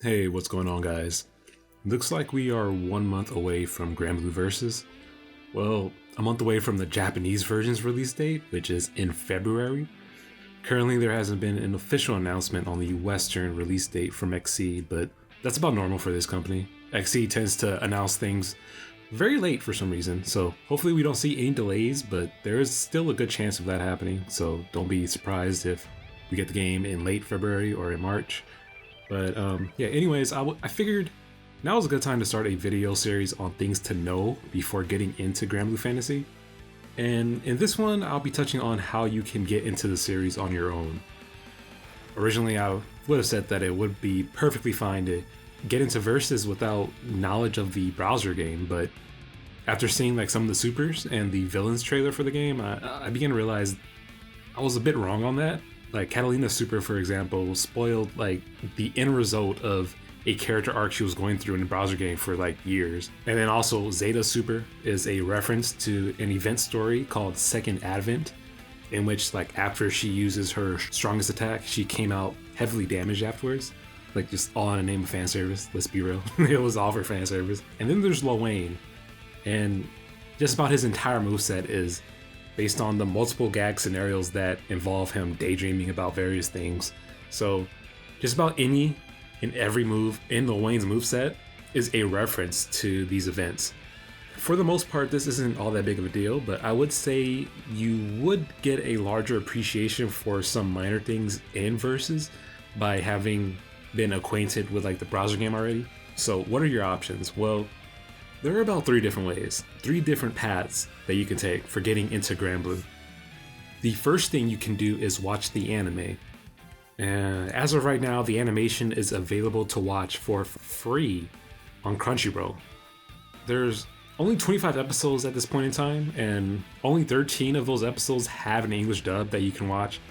Hey, what's going on, guys? Looks like we are 1 month away from Granblue Versus. Well, a month away from the Japanese version's release date, which is in February. Currently, there hasn't been an official announcement on the Western release date from XC, but that's about normal for this company. XC tends to announce things very late for some reason, so hopefully we don't see any delays, but there is still a good chance of that happening, so don't be surprised if we get the game in late February or in March. But yeah, anyways, I figured now is a good time to start a video series on things to know before getting into Granblue Fantasy. And in this one, I'll be touching on how you can get into the series on your own. Originally, I would have said that it would be perfectly fine to get into Versus without knowledge of the browser game, but after seeing like some of the supers and the villains trailer for the game, I began to realize I was a bit wrong on that. Like Catalina's super, for example, spoiled like the end result of a character arc she was going through in the browser game for like years. And then also Zeta's super is a reference to an event story called Second Advent, in which like after she uses her strongest attack, she came out heavily damaged afterwards. Like just all in the name of fan service, let's be real. It was all for fan service. And then there's Wayne, and just about his entire moveset is based on the multiple gag scenarios that involve him daydreaming about various things. So just about any and every move in Lil Wayne's moveset is a reference to these events. For the most part, this isn't all that big of a deal, but I would say you would get a larger appreciation for some minor things in Versus by having been acquainted with like the browser game already. So what are your options? Well, there are about three different paths that you can take for getting into Granblue. The first thing you can do is watch the anime. As of right now, the animation is available to watch for free on Crunchyroll. There's only 25 episodes at this point in time, and only 13 of those episodes have an English dub that you can watch.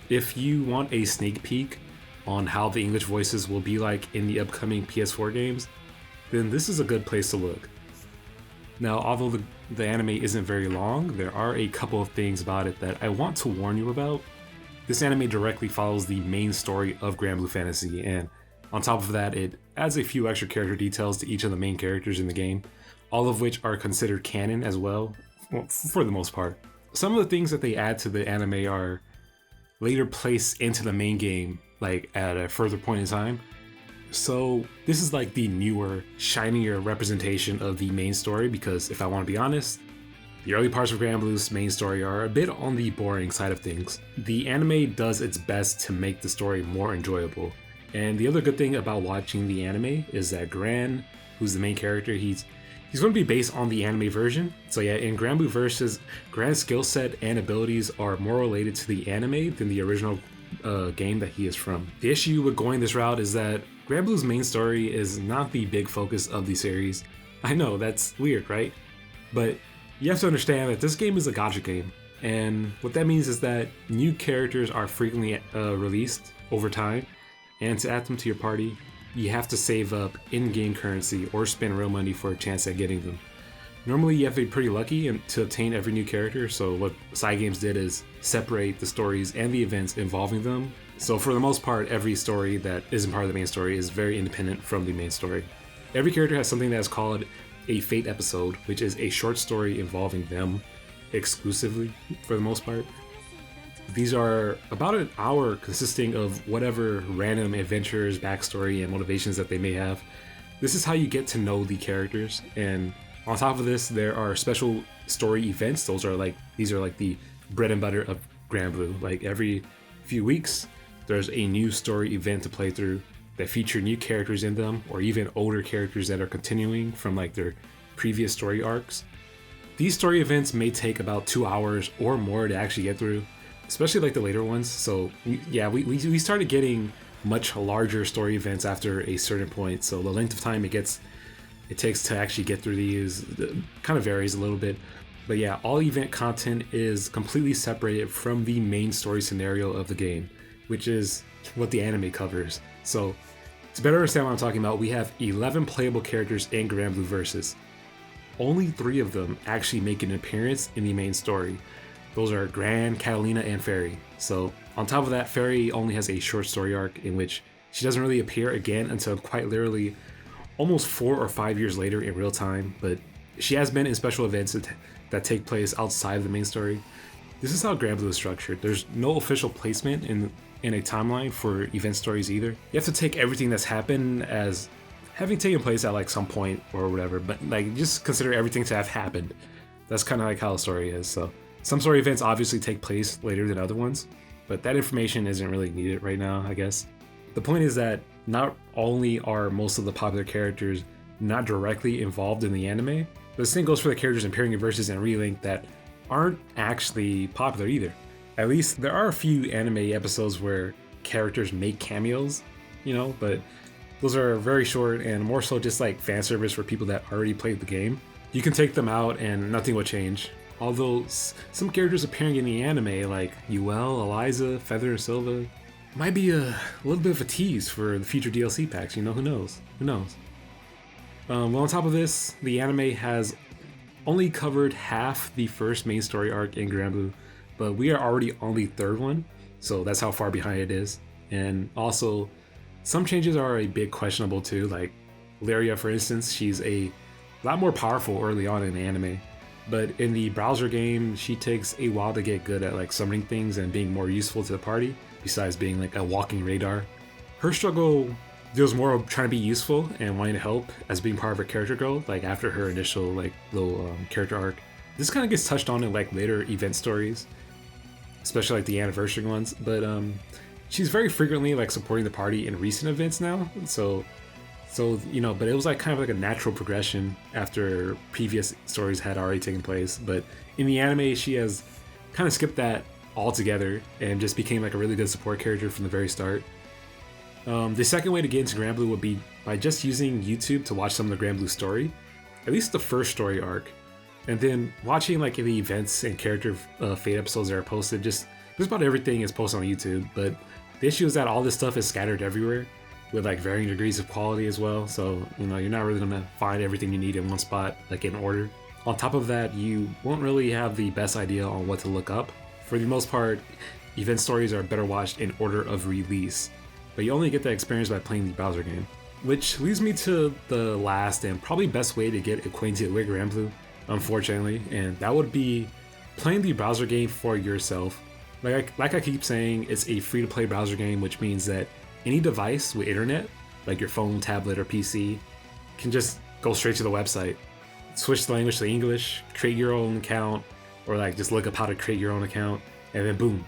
If you want a sneak peek on how the English voices will be like in the upcoming PS4 games, then this is a good place to look. Now, although the anime isn't very long, there are a couple of things about it that I want to warn you about. This anime directly follows the main story of Granblue Fantasy, and on top of that, it adds a few extra character details to each of the main characters in the game, all of which are considered canon as well for the most part. Some of the things that they add to the anime are later placed into the main game, like at a further point in time. So this is like the newer, shinier representation of the main story, because if I want to be honest, the early parts of Granblue's main story are a bit on the boring side of things. The anime does its best to make the story more enjoyable. And the other good thing about watching the anime is that Gran, who's the main character, he's going to be based on the anime version. So yeah, in Granblue Versus, Gran's skill set and abilities are more related to the anime than the original game that he is from. The issue with going this route is that Granblue's main story is not the big focus of the series. I know, that's weird, right? But you have to understand that this game is a gacha game, and what that means is that new characters are frequently released over time, and to add them to your party, you have to save up in-game currency or spend real money for a chance at getting them. Normally you have to be pretty lucky to obtain every new character, so what side games did is separate the stories and the events involving them. So for the most part, every story that isn't part of the main story is very independent from the main story. Every character has something that is called a Fate episode, which is a short story involving them exclusively for the most part. These are about an hour, consisting of whatever random adventures, backstory, and motivations that they may have. This is how you get to know the characters, and on top of this, there are special story events. These are like the bread and butter of Granblue. Like every few weeks, there's a new story event to play through that feature new characters in them, or even older characters that are continuing from like their previous story arcs. These story events may take about 2 hours or more to actually get through, especially like the later ones. So we started getting much larger story events after a certain point. So the length of time it takes to actually get through these kind of varies a little bit. But yeah, all event content is completely separated from the main story scenario of the game, which is what the anime covers. So to better understand what I'm talking about, we have 11 playable characters in Granblue Versus. Only 3 of them actually make an appearance in the main story. Those are Gran, Catalina, and Fairy. So on top of that, Fairy only has a short story arc in which She doesn't really appear again until quite literally almost 4 or 5 years later in real time, but she has been in special events that take place outside of the main story. This is how Granblue is structured. There's no official placement in a timeline for event stories either. You have to take everything that's happened as having taken place at like some point or whatever, but like just consider everything to have happened. That's kind of like how the story is. So some story events obviously take place later than other ones, but that information isn't really needed right now, I guess. The point is that not only are most of the popular characters not directly involved in the anime, but the same goes for the characters appearing in Versus and Relink that aren't actually popular either. At least there are a few anime episodes where characters make cameos, you know, but those are very short and more so just like fan service for people that already played the game. You can take them out and nothing will change. Although some characters appearing in the anime like Yuel, Eliza, Feather, and Silva might be a little bit of a tease for the future DLC packs, you know, who knows? Who knows? Well, on top of this, the anime has only covered half the first main story arc in Granblue, but we are already on the third one, so that's how far behind it is. And also, some changes are a bit questionable too, like Lyria, for instance. She's a lot more powerful early on in the anime, but in the browser game, she takes a while to get good at like summoning things and being more useful to the party, besides being like a walking radar. Her struggle deals more of trying to be useful and wanting to help as being part of her character growth, like after her initial like little character arc. This kind of gets touched on in like later event stories, especially like the anniversary ones, but she's very frequently like supporting the party in recent events now, so you know, but it was like kind of like a natural progression after previous stories had already taken place. But in the anime, she has kind of skipped that altogether and just became like a really good support character from the very start. The second way to get into Granblue would be by just using YouTube to watch some of the Granblue story, at least the first story arc, and then watching like the events and character fate episodes that are posted. Just about everything is posted on YouTube, but the issue is that all this stuff is scattered everywhere with like varying degrees of quality as well, so you know, you're not really gonna find everything you need in one spot like in order. On top of that, you won't really have the best idea on what to look up. For the most part, event stories are better watched in order of release, but you only get that experience by playing the browser game. Which leads me to the last and probably best way to get acquainted with Granblue, unfortunately, and that would be playing the browser game for yourself. Like I keep saying, it's a free-to-play browser game, which means that any device with internet, like your phone, tablet, or PC, can just go straight to the website, switch the language to English, create your own account, or like just look up how to create your own account, and then boom,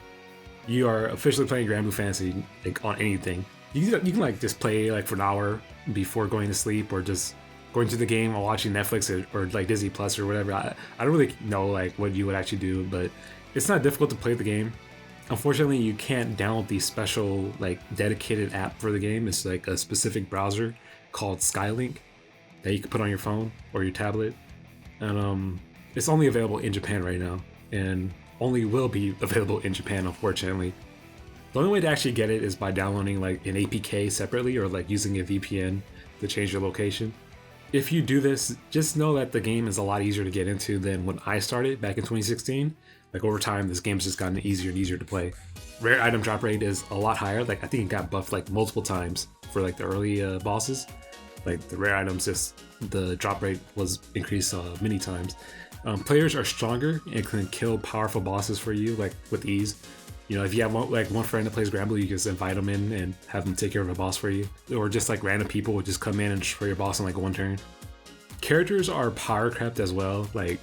you are officially playing Granblue Fantasy like on anything. You can like just play like for an hour before going to sleep, or just going to the game while watching Netflix or like Disney Plus or whatever. I don't really know like what you would actually do, but it's not difficult to play the game. Unfortunately, you can't download the special like dedicated app for the game. It's like a specific browser called Skylink that you can put on your phone or your tablet, and it's only available in Japan right now, and only will be available in Japan, unfortunately. The only way to actually get it is by downloading like an APK separately, or like using a VPN to change your location. If you do this, just know that the game is a lot easier to get into than when I started back in 2016. Like over time, this game's just gotten easier and easier to play. Rare item drop rate is a lot higher. Like I think it got buffed like multiple times for like the early bosses. Like the rare items, just the drop rate was increased many times. Players are stronger and can kill powerful bosses for you like with ease. You know, if you have one friend that plays Granblue, you can just invite them in and have them take care of a boss for you. Or just like random people would just come in and destroy your boss in like one turn. Characters are power crept as well. Like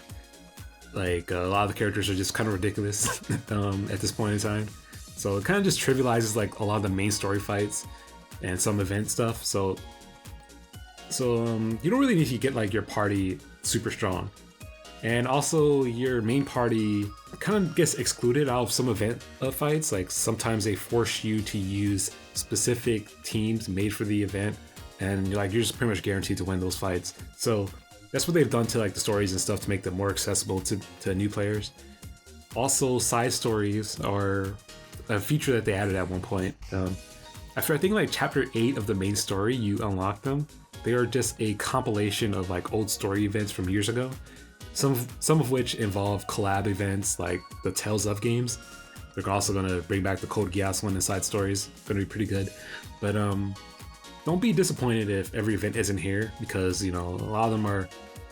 a lot of the characters are just kind of ridiculous at this point in time. So it kind of just trivializes like a lot of the main story fights and some event stuff. So you don't really need to get like your party super strong. And also your main party kind of gets excluded out of some event fights. Like sometimes they force you to use specific teams made for the event, and you're just pretty much guaranteed to win those fights. So that's what they've done to like the stories and stuff to make them more accessible to new players. Also, side stories are a feature that they added at one point. After I think like chapter 8 of the main story, you unlock them. They are just a compilation of like old story events from years ago. Some of which involve collab events like the Tales of games. They're also gonna bring back the Code Geass one and side stories. Gonna be pretty good. But don't be disappointed if every event isn't here, because you know a lot of them are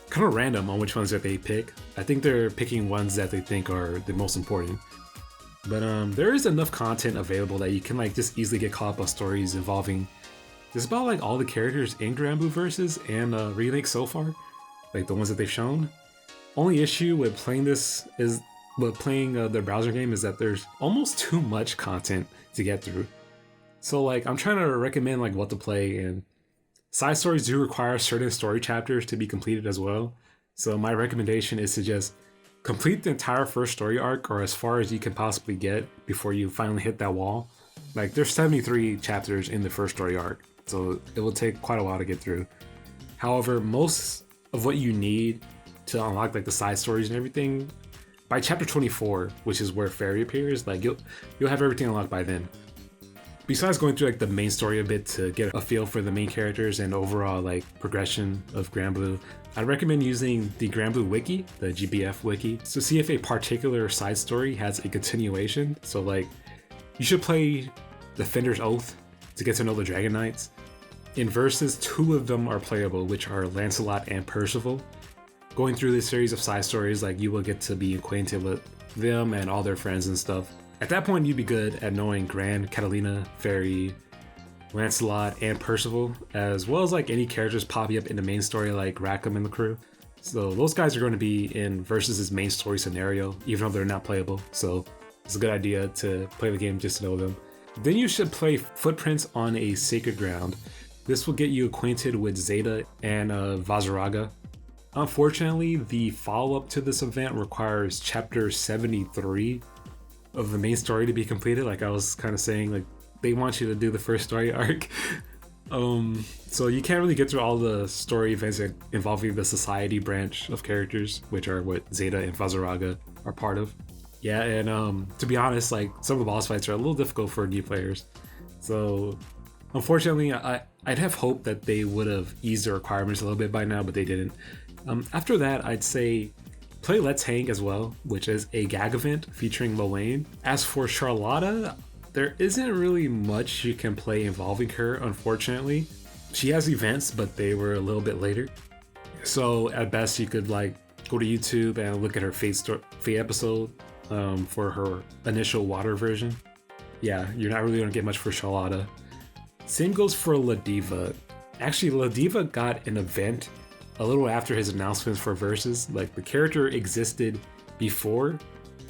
kind of random on which ones that they pick. I think they're picking ones that they think are the most important. But there is enough content available that you can like just easily get caught up on stories involving just about like all the characters in Granblue Versus and Relink so far, like the ones that they've shown. Only issue with playing this is with playing the browser game is that there's almost too much content to get through. So like I'm trying to recommend like what to play, and side stories do require certain story chapters to be completed as well. So my recommendation is to just complete the entire first story arc, or as far as you can possibly get before you finally hit that wall. Like there's 73 chapters in the first story arc, so it will take quite a while to get through. However, most of what you need to unlock like the side stories and everything, by chapter 24, which is where Fairy appears, like you'll have everything unlocked by then. Besides going through like the main story a bit to get a feel for the main characters and overall like progression of Granblue, I'd recommend using the Granblue wiki, the GBF wiki, to see if a particular side story has a continuation. So like, you should play Defender's Oath to get to know the Dragon Knights. In Versus, 2 of them are playable, which are Lancelot and Percival. Going through this series of side stories, like you will get to be acquainted with them and all their friends and stuff. At that point, you'd be good at knowing Gran, Catalina, Fairy, Lancelot, and Percival, as well as like any characters popping up in the main story like Rackham and the crew. So those guys are going to be in Versus' main story scenario, even though they're not playable. So it's a good idea to play the game just to know them. Then you should play Footprints on a Sacred Ground. This will get you acquainted with Zeta and Vazaraga. Unfortunately, the follow-up to this event requires chapter 73 of the main story to be completed. Like I was kind of saying, like they want you to do the first story arc. So you can't really get through all the story events involving the society branch of characters, which are what Zeta and Vazaraga are part of. Yeah, and to be honest, like some of the boss fights are a little difficult for new players. So unfortunately, I'd have hoped that they would have eased the requirements a little bit by now, but they didn't. After that, I'd say play Let's Hang as well, which is a gag event featuring Lorraine. As for Charlotta, there isn't really much you can play involving her, unfortunately. She has events, but they were a little bit later. So at best, you could like go to YouTube and look at her Fate episode for her initial water version. Yeah, you're not really gonna get much for Charlotta. Same goes for La Diva. Actually, La Diva got an event a little after his announcements for Versus. Like the character existed before,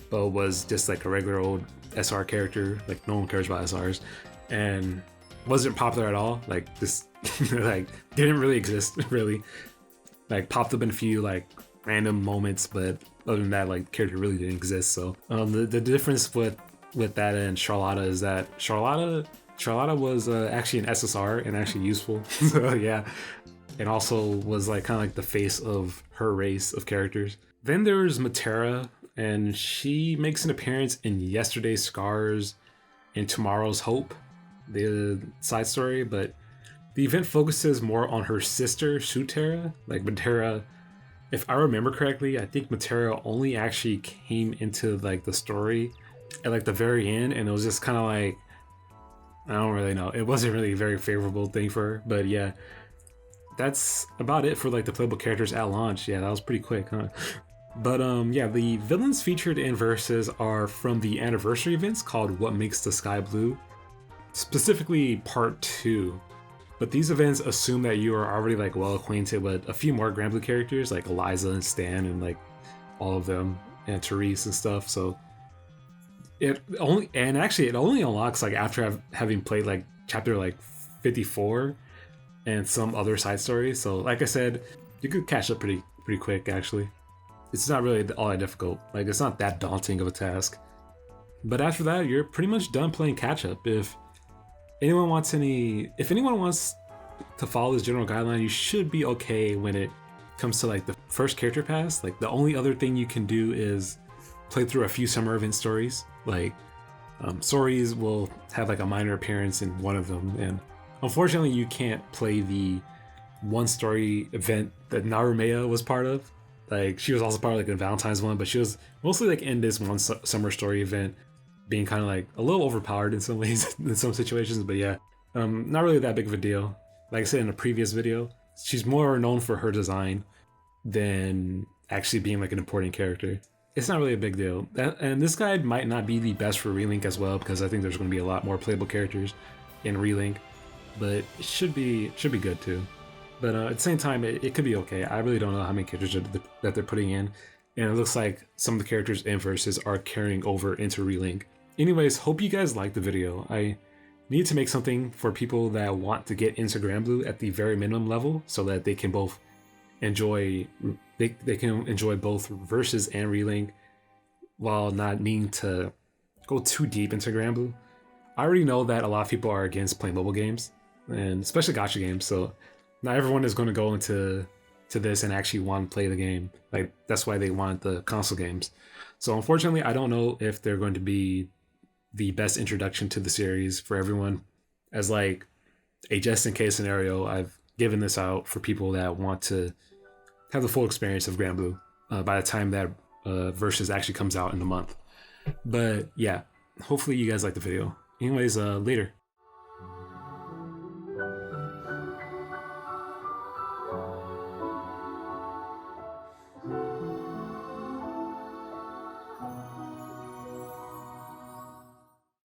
but was just like a regular old SR character. Like no one cares about SRs, and wasn't popular at all. Like this, like didn't really exist really. Like popped up in a few like random moments, but other than that, like character really didn't exist. So the difference with that and Charlotta is that Charlotta was actually an SSR and actually useful. So yeah. And also was like kind of like the face of her race of characters. Then there's Matera, and she makes an appearance in Yesterday's Scars and Tomorrow's Hope, the side story, but the event focuses more on her sister, Sutera. Like Matera, if I remember correctly, I think Matera only actually came into like the story at like the very end, and it was just kind of like, I don't really know. It wasn't really a very favorable thing for her, but yeah. That's about it for like the playable characters at launch. Yeah, that was pretty quick, huh? But yeah, the villains featured in Versus are from the anniversary events called What Makes the Sky Blue, specifically part 2. But these events assume that you are already like well acquainted with a few more Granblue characters like Eliza and Stan and like all of them, and Therese and stuff. So it only unlocks like after having played like chapter like 54 and some other side stories. So like I said, you could catch up pretty quick actually. It's not really all that difficult. Like it's not that daunting of a task. But after that, you're pretty much done playing catch up. If anyone wants to follow this general guideline, you should be okay when it comes to like the first character pass. Like the only other thing you can do is play through a few summer event stories. Like stories will have like a minor appearance in one of them, and unfortunately, you can't play the one story event that Narumea was part of. Like she was also part of like the Valentine's one, but she was mostly like in this one summer story event. being kind of like a little overpowered in some ways in some situations. But yeah, not really that big of a deal. Like I said in a previous video, she's more known for her design than actually being like an important character. It's not really a big deal. And this guide might not be the best for Relink as well, because I think there's going to be a lot more playable characters in Relink, but it should be good too. But at the same time, it could be okay. I really don't know how many characters that they're putting in, and it looks like some of the characters in Versus are carrying over into Relink. Anyways, hope you guys liked the video. I need to make something for people that want to get into Granblue at the very minimum level, so that they can both enjoy they can enjoy both Versus and Relink while not needing to go too deep into Granblue. I already know that a lot of people are against playing mobile games, and especially gacha games, so not everyone is going to go into this and actually want to play the game. Like, that's why they want the console games. So unfortunately, I don't know if they're going to be the best introduction to the series for everyone. As like a just in case scenario, I've given this out for people that want to have the full experience of Granblue by the time that Versus actually comes out in a month. But yeah, hopefully you guys like the video. Anyways, later.